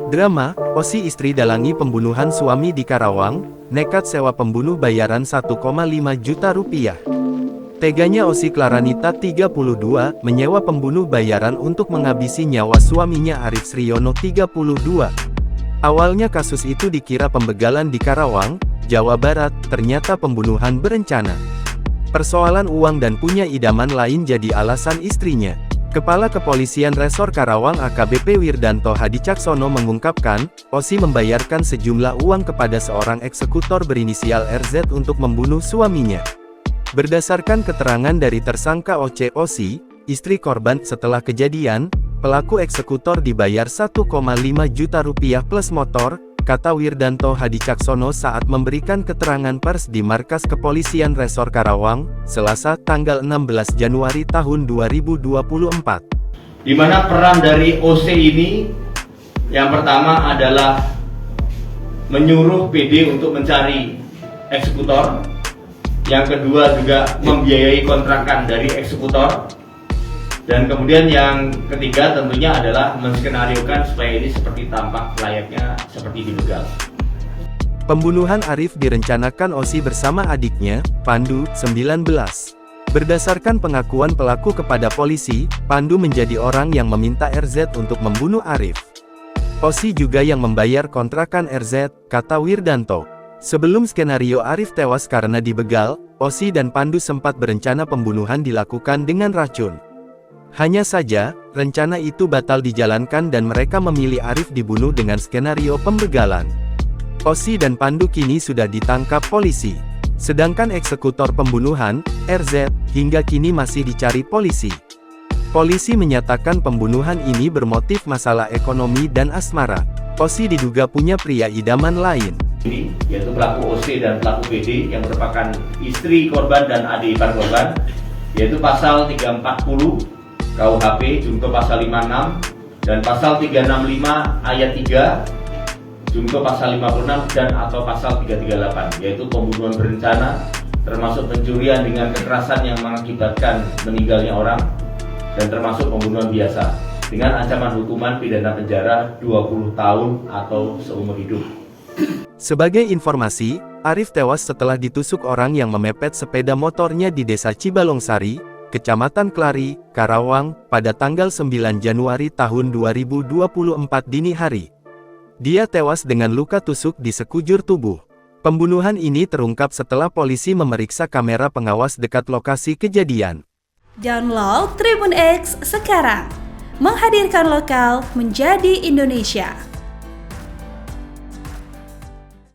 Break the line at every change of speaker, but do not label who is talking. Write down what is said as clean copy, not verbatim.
Drama, Osi istri dalangi pembunuhan suami di Karawang, nekat sewa pembunuh bayaran 1,5 juta rupiah. Teganya Osi Klaranita 32, menyewa pembunuh bayaran untuk menghabisi nyawa suaminya Arif Sriono 32. Awalnya kasus itu dikira pembegalan di Karawang, Jawa Barat, ternyata pembunuhan berencana. Persoalan uang dan punya idaman lain jadi alasan istrinya. Kepala Kepolisian Resor Karawang AKBP Wirdanto Hadicaksono mengungkapkan, Osi membayarkan sejumlah uang kepada seorang eksekutor berinisial RZ untuk membunuh suaminya. Berdasarkan keterangan dari tersangka Osi, istri korban, setelah kejadian, pelaku eksekutor dibayar 1,5 juta rupiah plus motor, kata Wirdanto Hadicaksono saat memberikan keterangan pers di Markas Kepolisian Resor Karawang, Selasa, tanggal 16 Januari tahun 2024.
Di mana peran dari OC ini, yang pertama adalah menyuruh PD untuk mencari eksekutor, yang kedua juga membiayai kontrakan dari eksekutor, dan kemudian yang ketiga tentunya adalah menskenariokan supaya ini seperti tampak layaknya seperti dibegal.
Pembunuhan Arif direncanakan Osi bersama adiknya, Pandu, 19. Berdasarkan pengakuan pelaku kepada polisi, Pandu menjadi orang yang meminta RZ untuk membunuh Arif. Osi juga yang membayar kontrakan RZ, kata Wirdanto. Sebelum skenario Arif tewas karena dibegal, Osi dan Pandu sempat berencana pembunuhan dilakukan dengan racun. Hanya saja, rencana itu batal dijalankan dan mereka memilih Arif dibunuh dengan skenario pembegalan. Osi dan Pandu kini sudah ditangkap polisi. Sedangkan eksekutor pembunuhan, RZ, hingga kini masih dicari polisi. Polisi menyatakan pembunuhan ini bermotif masalah ekonomi dan asmara. Osi diduga punya pria idaman lain.
Ini yaitu pelaku OC dan pelaku PD yang merupakan istri korban dan adik ipar korban, yaitu pasal 340 KUHP Junto pasal 56 dan pasal 365 ayat 3 Junto pasal 56 dan atau pasal 338, yaitu pembunuhan berencana termasuk pencurian dengan kekerasan yang mengakibatkan meninggalnya orang, dan termasuk pembunuhan biasa dengan ancaman hukuman pidana penjara 20 tahun atau seumur hidup.
Sebagai informasi, Arif tewas setelah ditusuk orang yang memepet sepeda motornya di Desa Cibalongsari, Kecamatan Klari, Karawang, pada tanggal 9 Januari tahun 2024 dini hari. Dia tewas dengan luka tusuk di sekujur tubuh. Pembunuhan ini terungkap setelah polisi memeriksa kamera pengawas dekat lokasi kejadian.
Download Tribun X sekarang, menghadirkan lokal menjadi Indonesia.